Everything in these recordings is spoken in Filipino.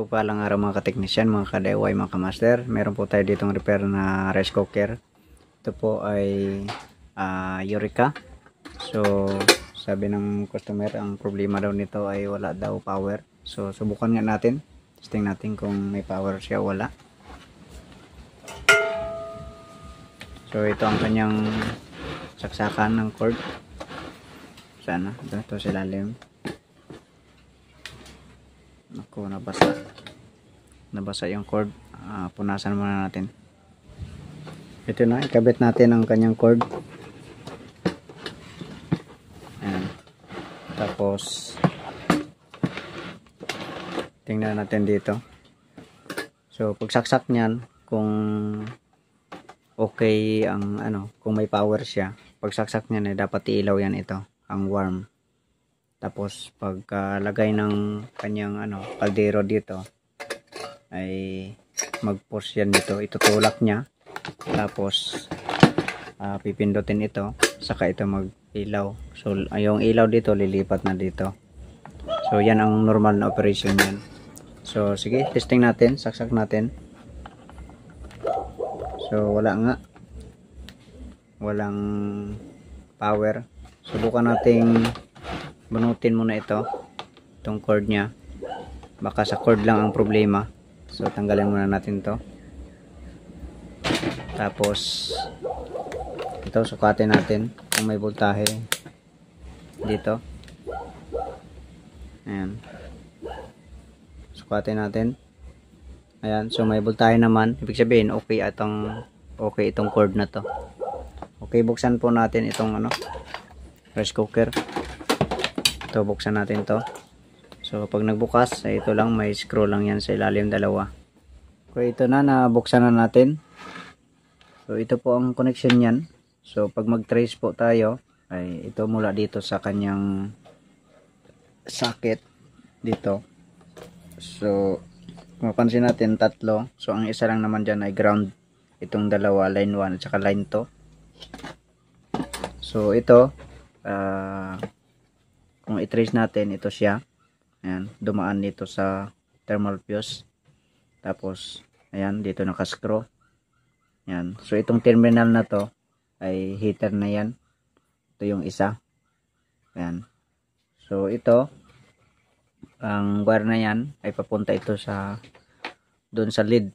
Palang araw mga kateknisyan, mga ka-DIY, mga ka-master. Meron po tayo ditong repair na rice cooker. Ito po ay Eureka. So sabi ng customer, ang problema daw nito ay wala daw power. So subukan nga natin. Testing natin kung may power siya o wala. So ito ang kanyang saksakan ng cord. Sana ito sa ilalim. Ako, nabasa yung cord. Punasan muna natin. Ito na, ikabit natin ang kanyang cord. Ayan. Tapos tingnan natin dito. So pagsaksak niyan, kung okay ang kung may power siya, pagsaksak niyan ay dapat iilaw yan, ito ang warm. Tapos pagkalagay ng kanyang kaldero dito ay mag-push yan dito, itutulak niya. Tapos pipindutin ito, saka ito mag-ilaw. So yung ilaw dito lilipat na dito. So yan ang normal na operation yan. So sige, testing natin, saksak natin. So walang power. Subukan nating bunutin muna itong cord nya. Baka sa cord lang ang problema. So tanggalin muna natin to. Tapos ito, sukatin natin kung may voltahe dito. Ayan, sukatin natin. Ayan, so may voltahe naman. Ibig sabihin okay itong cord na to. Okay, buksan po natin itong rice cooker. Ito, buksan natin to. So pag nagbukas ay ito lang, may screw lang yan sa ilalim, dalawa. Okay, ito na, nabuksan na natin. So ito po ang connection yan. So pag mag-trace po tayo ay ito mula dito sa kanyang socket dito. So kung mapansin natin, tatlo. So ang isa lang naman dyan ay ground. Itong dalawa, line 1 at saka line 2. So ito kung i-trace natin, ito siya. Ayan, dumaan dito sa thermal fuse. Tapos ayan, dito naka-screw. Ayan. So itong terminal na to ay heater na yan. Ito yung isa. Ayan. So ito, ang wire na yan ay papunta ito sa doon sa lead.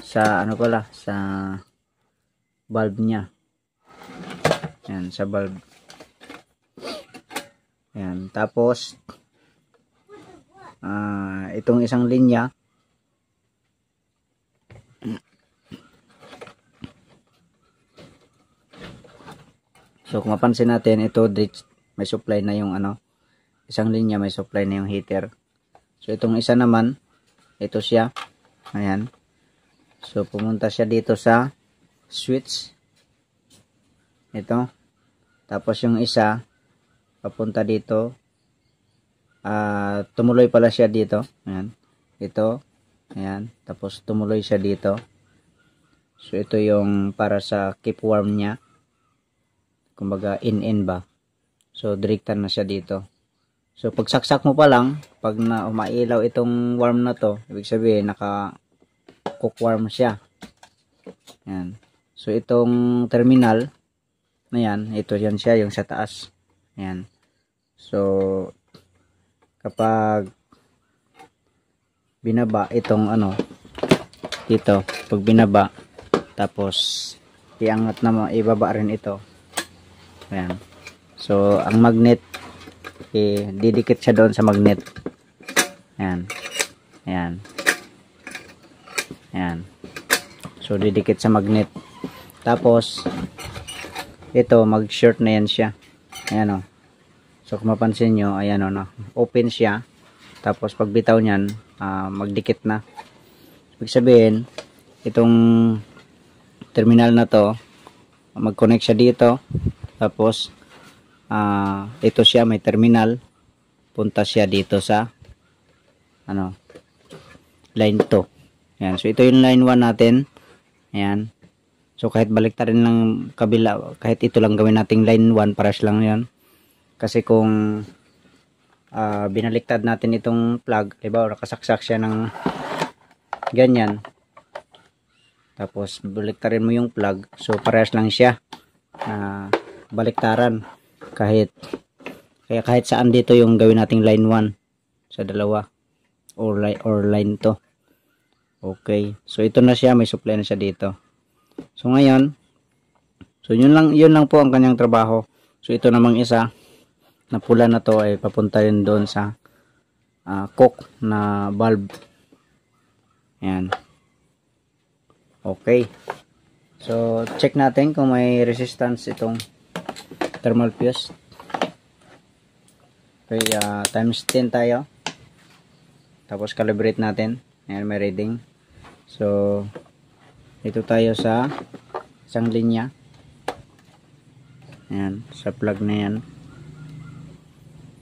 Sa sa bulb niya. Ayan, sa bulb. Ayan. Tapos itong isang linya, so kung mapansin natin, ito may supply na yung isang linya, may supply na yung heater. So itong isa naman, ito siya. Ayan. So pumunta siya dito sa switch. Ito. Tapos yung isa papunta dito. Tumuloy pala siya dito. Ayan. Ito. Ayan. Tapos tumuloy siya dito. So ito yung para sa keep warm niya. Kumbaga in ba. So direktan na siya dito. So pagsaksak mo pa lang, pag umailaw itong warm na to, ibig sabihin naka-cook warm siya. Ayan. So itong terminal na yan, ito yan siya, yung sa taas. Ayan. So kapag binaba itong dito, pag binaba, tapos iangat na, ibaba rin ito. Ayan. So ang magnet, didikit siya doon sa magnet. Ayan. Ayan. Ayan. So didikit sa magnet. Tapos ito, mag-short na yan siya. Ayan o. So kung mapansin nyo, ayan o, open siya. Tapos pag bitaw nyan, magdikit na. Ibig sabihin, itong terminal na to, mag-connect siya dito. Tapos ito siya, may terminal. Punta siya dito sa line 2. Ayan. So ito yung line 1 natin. Ayan. So kahit baliktarin lang kabila, kahit ito lang gawin nating line 1, paras lang yan. Kasi kung binaliktad natin itong plug, diba, o nakasaksak siya ng ganyan, tapos baliktarin mo yung plug, so parehas lang siya na baliktaran, kahit saan dito yung gawin nating line 1 sa dalawa, or line 2. Okay, so ito na siya, may supply na siya dito. So ngayon, so yun lang po ang kanyang trabaho. So ito namang isa na pula na to ay papunta rin doon sa coke na valve. Ayan. Okay. So check natin kung may resistance itong thermal fuse. Okay, times 10 tayo. Tapos calibrate natin. Ayan, may reading. So ito tayo sa isang linya. Ayan, sa plug na yan.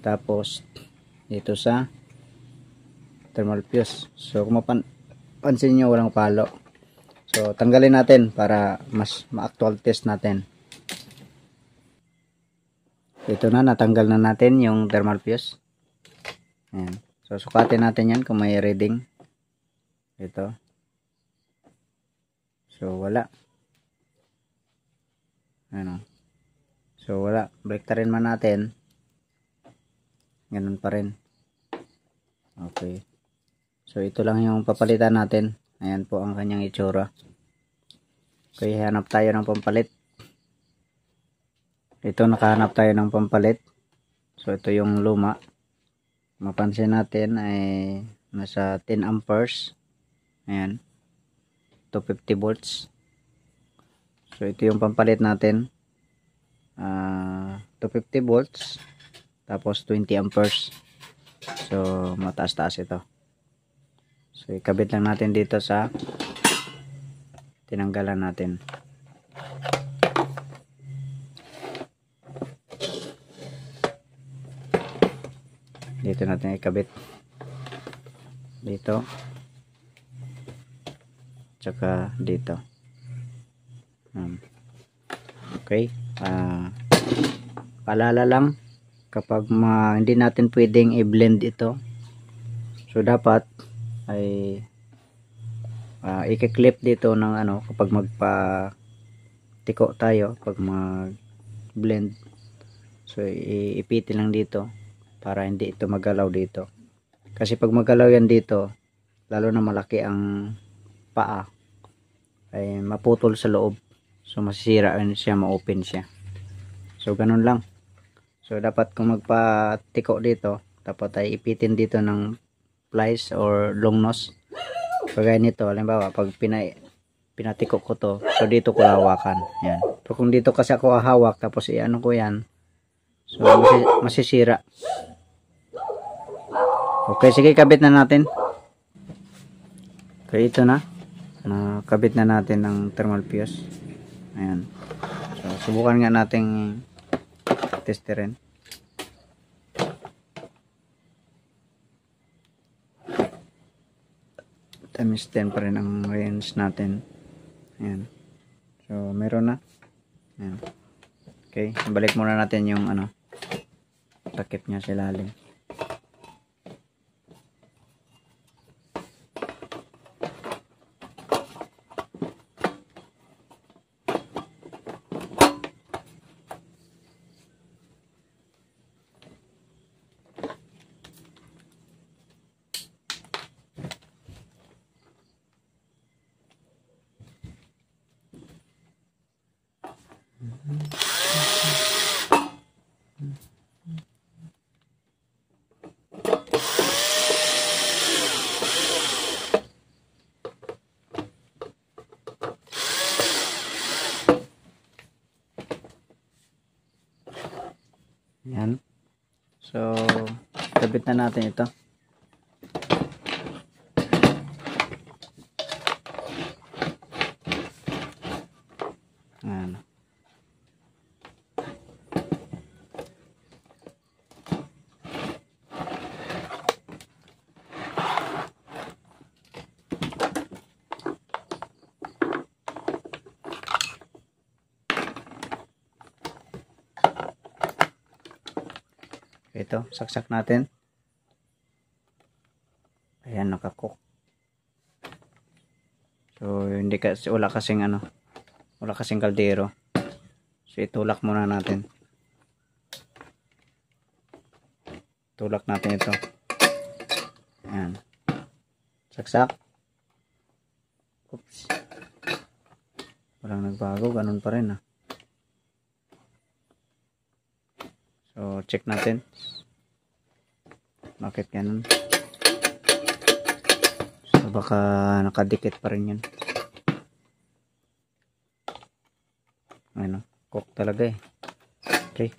Tapos dito sa thermal fuse. So kung mapansin nyo, walang palo. So tanggalin natin para mas ma-actual test natin. Ito na, natanggal na natin yung thermal fuse. Ayan. So sukatin natin yan kung may reading. Ito. So wala. Ano? So wala. Baliktarin man natin. Ganun pa rin. Okay. So ito lang yung papalitan natin. Ayan po ang kanyang itsura. Okay, hanap tayo ng pampalit. Ito, nakahanap tayo ng pampalit. So ito yung luma. Mapansin natin ay nasa 10 amperes. Ayan. 250 volts. So ito yung pampalit natin. 250 volts. Tapos 20 amperes. So mataas-taas ito. So ikabit lang natin dito sa tinanggalan natin. Dito natin ikabit. Dito. Tsaka dito. Okay. Paalala lang, kapag hindi natin pwedeng i-blend ito, so dapat ay i-clip dito ng ano, kapag magpa-tiko tayo, pag mag-blend, so ipitin lang dito para hindi ito magalaw dito. Kasi pag magalaw yan dito, lalo na malaki ang paa, ay maputol sa loob. So masisira siya, ma-open siya. So ganun lang. So dapat kung magpa-tiko dito, dapat ay ipitin dito ng plies or long nose. Kagaya nito, halimbawa pag pinatiko ko to, so dito ko hawakan. Yan. Pero kung dito kasi ako hahawak, tapos i-ano ko yan, so masisira. Okay, sige, kabit na natin. Okay, ito na. Nakabit na natin ng thermal fuse. Ayan. So subukan nga nating testerin. Times 10 pa rin ang range natin. Ayan. So meron na. Ayan. Okay, balik muna natin yung ano, takip niya sa ilalim. Yan. So kabit na natin ito. Ayan. Ito, saksak natin. Ayan, nakakook. So, hindi kasi, wala kasing kaldero. So, itulak muna natin. Tulak natin ito. Ayan. Saksak. Oops. Walang nagbago, ganun pa rin So, check natin. Bakit ganun? So, baka nakadikit pa rin yan. Ano, cook talaga eh. Okay.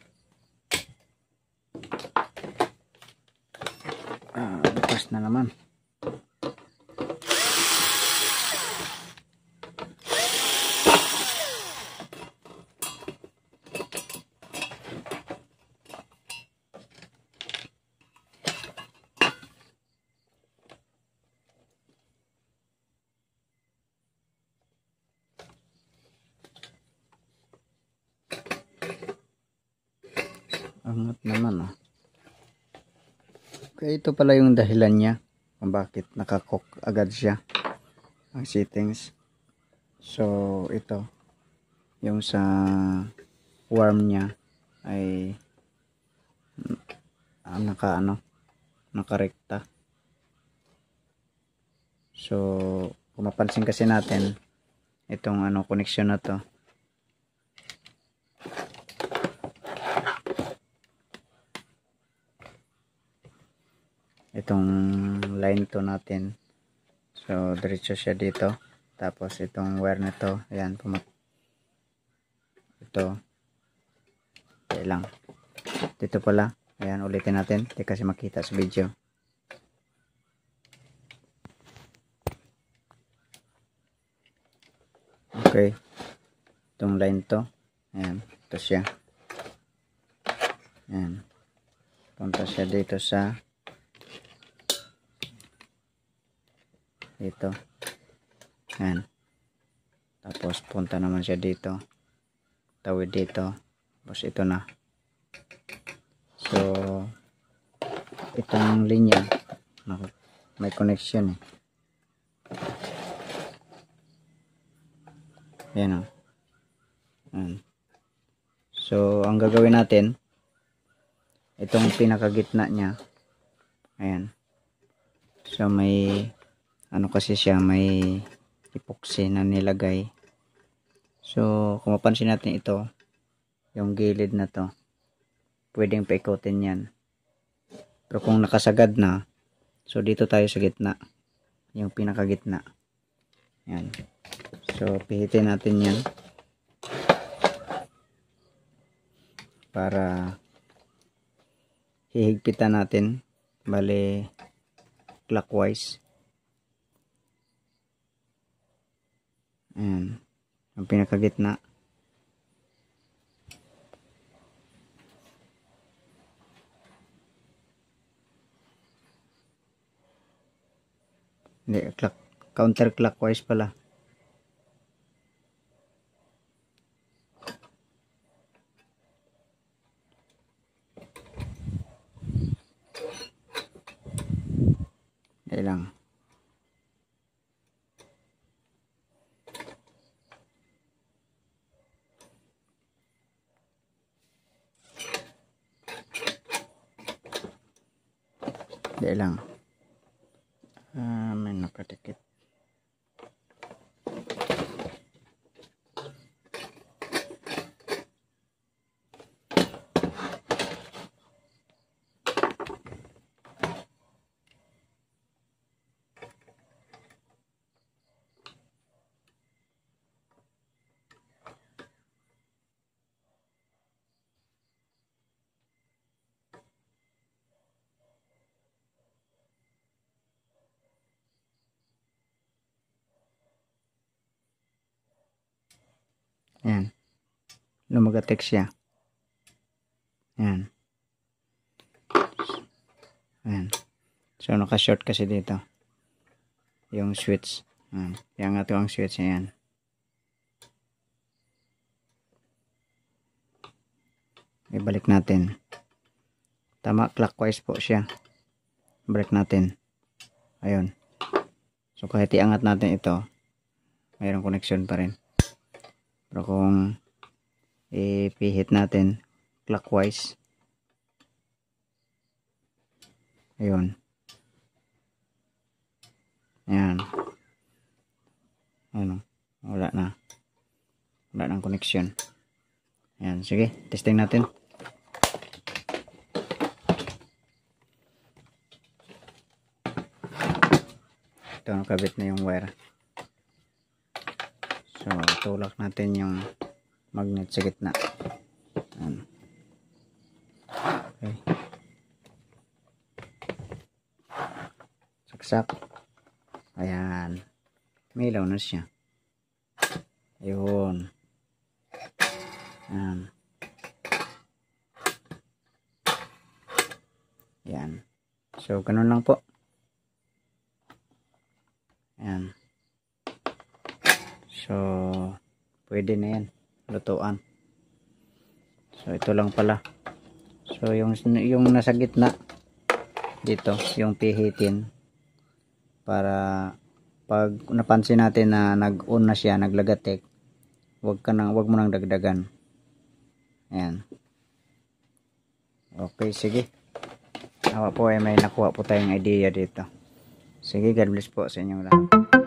Bukas na naman. Angat naman Okay, ito pala yung dahilan niya kung bakit nakakook agad siya ang settings. So ito yung sa warm niya ay nakarekta. So kung mapansin kasi natin itong connection na to, itong line to natin, so diretso siya dito, tapos itong wire nito, ayan, ito okay lang dito pala, ayan, ulitin natin, hindi kasi makita sa video. Okay, itong line to, ayan, ito siya, ayan, punta siya dito sa dito, ayan, tapos punta naman siya dito, tawid dito, tapos ito na. So itong linya may connection ayan ayan. So ang gagawin natin, itong pinakagitna niya, ayan, so may kasi siya, may epoxy na nilagay. So kung mapansin natin ito, yung gilid na to, pwedeng paikutin yan. Pero kung nakasagad na, so dito tayo sa gitna, yung pinakagitna. Yan. So pihitin natin yan para hihigpitan natin, bale clockwise. Ayan, ang pinakagitna. Hindi, counterclockwise pala. Hindi lang. Hindi lang. May nakadikit. Ayan. Lumagatek siya. Ayan. Ayan. So, naka-short kasi dito. Yung switch. Ayan. Yang ito ang switch. Ayan. Ibalik natin. Tama, clockwise po siya. Balik natin. Ayun. So kahit iangat natin ito, mayroong connection pa rin. Pero kung ipihit natin clockwise, ayun. Ayan. Ano? Wala na. Wala nang connection. Ayan. Sige, testing natin. Ito, nakabit na yung wire. So, tulak natin yung magnet sa gitna. Ayan. Okay. Saksak. Ayan. May ilaw na siya. Ayun. Ayan. Ayan. So, ganun lang po. Ayan. So, pwede na yan. Lutuan. So, ito lang pala. So, yung nasa gitna, dito, yung pihitin. Para, pag napansin natin na nag-on na siya, naglagatik, wag mo nang dagdagan. Ayan. Okay, sige. Nawa po ay may nakuha po tayong idea dito. Sige, God bless po sa inyong lahat.